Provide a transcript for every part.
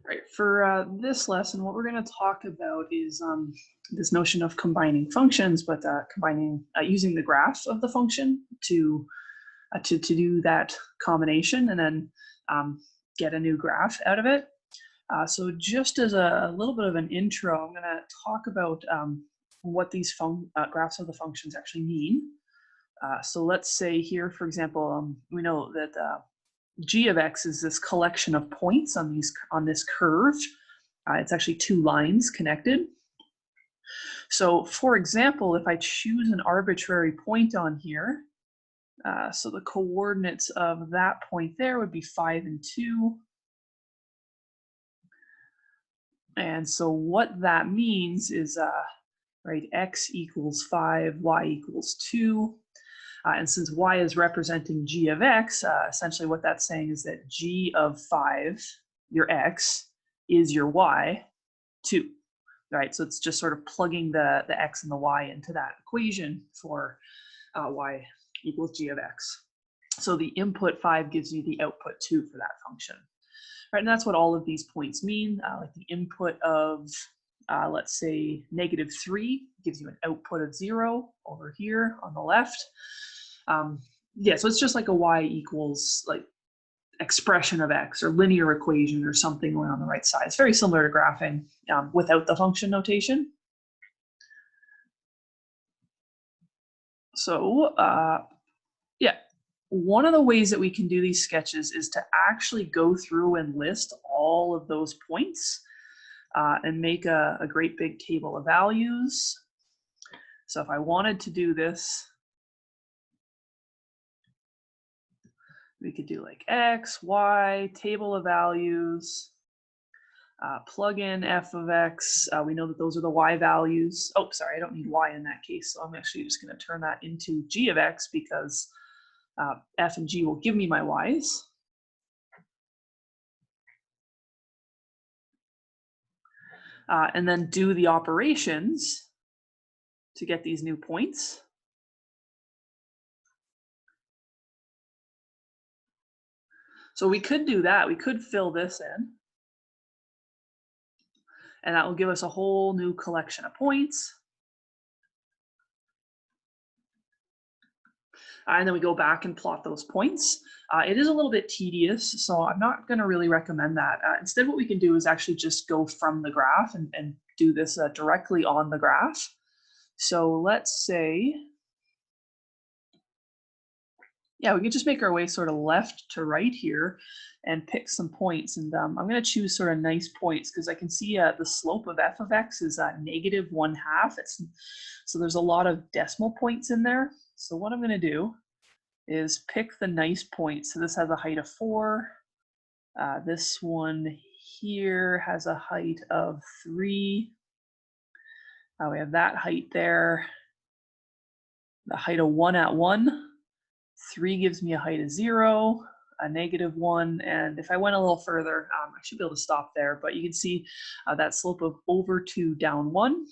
Right. For this lesson, what we're going to talk about is this notion of combining functions, but combining using the graph of the function to do that combination and then get a new graph out of it. So just as a little bit of an intro, I'm going to talk about what these graphs of the functions actually mean. So let's say here, for example, we know that g of x is this collection of points on this curve. It's actually two lines connected. So for example, if I choose an arbitrary point on here, so the coordinates of that point there would be 5 and 2. And so what that means is, right, x equals 5, y equals 2. And since y is representing g of x, essentially what that's saying is that g of 5, your x, is your y, 2. Right, so it's just sort of plugging the x and the y into that equation for y equals g of x. So the input 5 gives you the output 2 for that function. Right, and that's what all of these points mean. Like the input of, let's say, -3 gives you an output of 0 over here on the left. Yeah, so it's just like a y equals like expression of x or linear equation or something going on the right side. It's very similar to graphing without the function notation. So yeah, one of the ways that we can do these sketches is to actually go through and list all of those points and make a great big table of values. So if I wanted to do this, we could do like x, y, table of values, plug in f of x. We know that those are the y values. Oh, sorry, I don't need y in that case. So I'm actually just going to turn that into g of x because f and g will give me my y's. And then do the operations to get these new points. So we could do that. We could fill this in. And that will give us a whole new collection of points. And then we go back and plot those points. It is a little bit tedious, so I'm not going to really recommend that. Instead, what we can do is actually just go from the graph and do this directly on the graph. So let's say, yeah, we can just make our way sort of left to right here and pick some points. And I'm going to choose sort of nice points because I can see the slope of f of x is -1/2. So there's a lot of decimal points in there. So what I'm going to do is pick the nice points. So this has a height of 4. This one here has a height of 3. We have that height there. The height of 1 at 1. 3 gives me a height of 0, a -1, and if I went a little further, I should be able to stop there, but you can see that slope of over 2, down 1.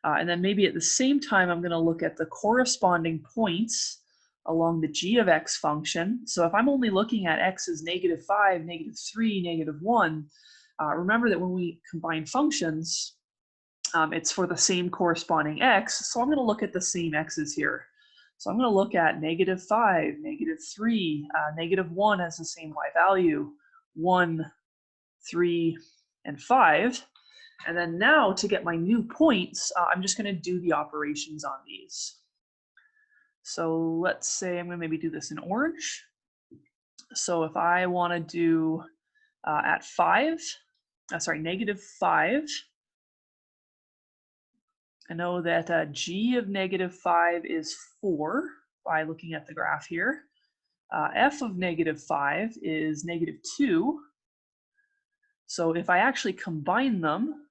And then maybe at the same time, I'm going to look at the corresponding points along the g of x function. So if I'm only looking at x as -5, -3, -1, remember that when we combine functions, it's for the same corresponding x. So I'm going to look at the same x's here. So I'm going to look at -5, -3, -1 has the same y value, 1, 3, and 5. And then now to get my new points, I'm just going to do the operations on these. So let's say I'm going to maybe do this in orange. So if I want to do at 5, sorry, -5, I know that g of -5 is 4 by looking at the graph here. F of -5 is -2. So if I actually combine them,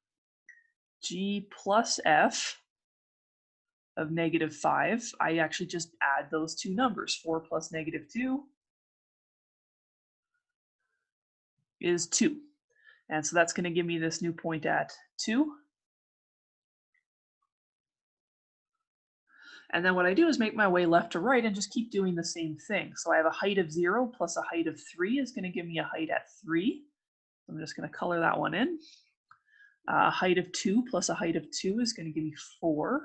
g plus f of -5, I actually just add those two numbers. 4 plus -2 is 2. And so that's going to give me this new point at 2. And then what I do is make my way left to right and just keep doing the same thing. So I have a height of 0 plus a height of 3 is going to give me a height at 3. I'm just going to color that one in. A height of 2 plus a height of 2 is going to give me 4.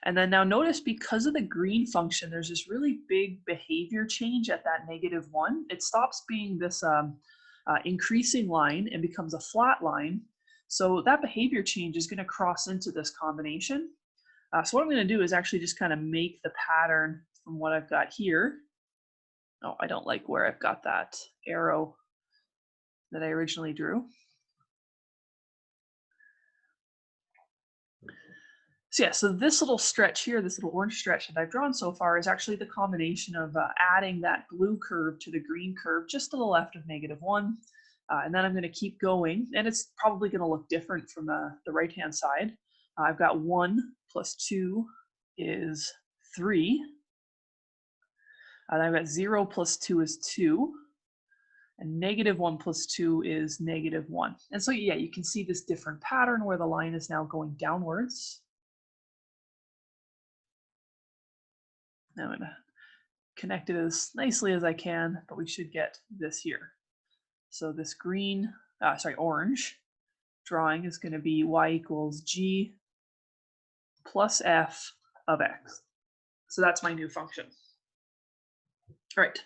And then now notice, because of the green function, there's this really big behavior change at that -1. It stops being this increasing line and becomes a flat line. So that behavior change is going to cross into this combination. So what I'm going to do is actually just kind of make the pattern from what I've got here. Oh, I don't like where I've got that arrow that I originally drew. So yeah, so this little stretch here, this little orange stretch that I've drawn so far, is actually the combination of adding that blue curve to the green curve just to the left of -1. And then I'm going to keep going, and it's probably going to look different from the right-hand side. I've got 1 plus 2 is 3. And I've got 0 plus 2 is 2. And -1 plus 2 is -1. And so yeah, you can see this different pattern where the line is now going downwards. Now I'm going to connect it as nicely as I can, but we should get this here. So this orange drawing is going to be y equals g plus f of x. So that's my new function. All right.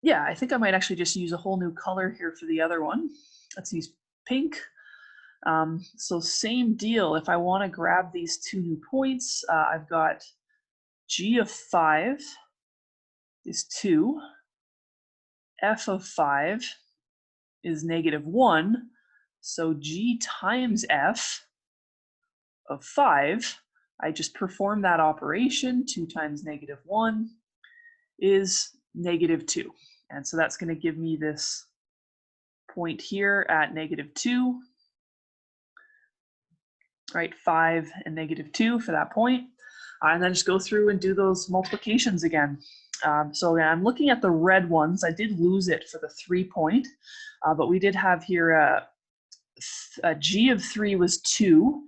Yeah, I think I might actually just use a whole new color here for the other one. Let's use pink. So same deal. If I want to grab these two new points, I've got g of 5 is 2. F of 5 is -1. So g times f of 5, I just perform that operation. 2 times -1 is -2. And so that's going to give me this point here at -2. Right, 5 and -2 for that point. And then just go through and do those multiplications again. So again, I'm looking at the red ones. I did lose it for the 3 point, but we did have here a g of 3 was 2,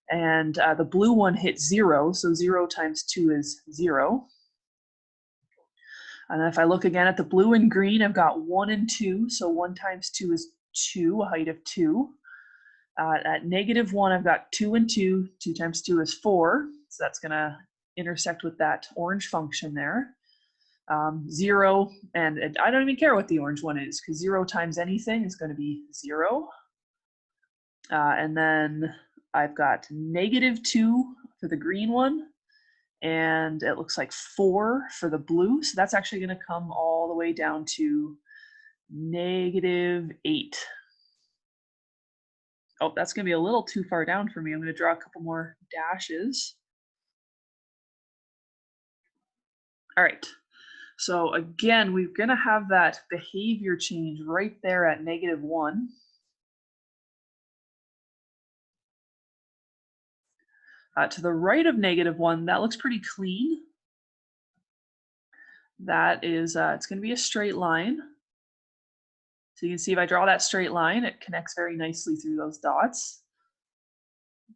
and the blue one hit 0, so 0 times 2 is 0. And then if I look again at the blue and green, I've got 1 and 2, so 1 times 2 is 2, a height of 2. At -1, I've got 2 and 2. 2 times 2 is 4. So that's going to intersect with that orange function there. 0, and I don't even care what the orange one is, because 0 times anything is going to be 0. And then I've got -2 for the green one. And it looks like 4 for the blue. So that's actually going to come all the way down to -8. Oh, that's going to be a little too far down for me. I'm going to draw a couple more dashes. All right. So again, we're going to have that behavior change right there at -1. To the right of -1, that looks pretty clean. That is, it's going to be a straight line. So you can see if I draw that straight line, it connects very nicely through those dots.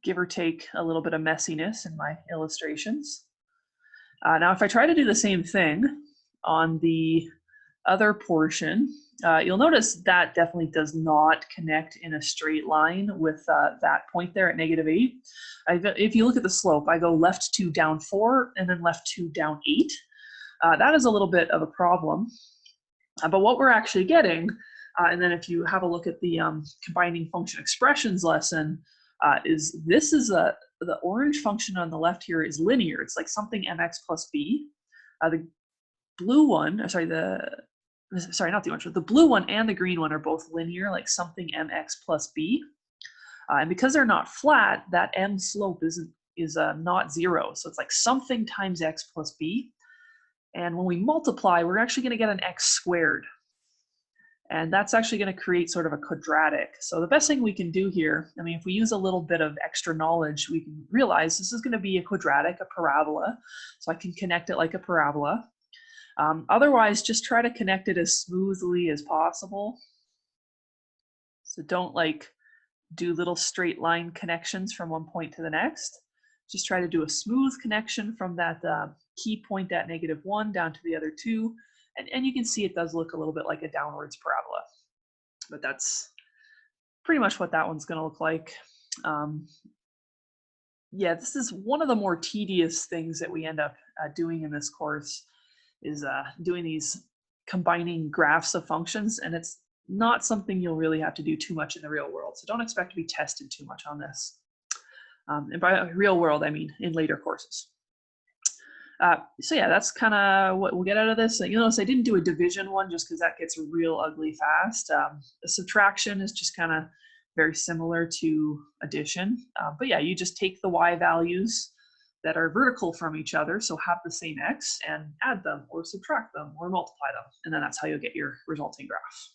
Give or take a little bit of messiness in my illustrations. Now, if I try to do the same thing on the other portion, you'll notice that definitely does not connect in a straight line with that point there at -8. If you look at the slope, I go left 2 down 4 and then left 2 down 8. That is a little bit of a problem. But what we're actually getting, and then if you have a look at the combining function expressions lesson, is the orange function on the left here is linear. It's like something mx plus b. The blue one, not the orange, but the blue one and the green one are both linear, like something mx plus b. And because they're not flat, that m slope is not 0. So it's like something times x plus b. And when we multiply, we're actually going to get an x squared. And that's actually going to create sort of a quadratic. So the best thing we can do here, I mean, if we use a little bit of extra knowledge, we can realize this is going to be a quadratic, a parabola. So I can connect it like a parabola. Otherwise, just try to connect it as smoothly as possible. So don't like do little straight line connections from one point to the next. Just try to do a smooth connection from that key point at -1 down to the other two, And you can see it does look a little bit like a downwards parabola, but that's pretty much what that one's going to look like. Yeah, this is one of the more tedious things that we end up doing in this course is doing these combining graphs of functions, and it's not something you'll really have to do too much in the real world. So don't expect to be tested too much on this. And by real world, I mean in later courses. So yeah, that's kind of what we'll get out of this. You'll notice I didn't do a division one just because that gets real ugly fast. The subtraction is just kind of very similar to addition. But yeah, you just take the y values that are vertical from each other, so have the same x, and add them or subtract them or multiply them. And then that's how you'll get your resulting graph.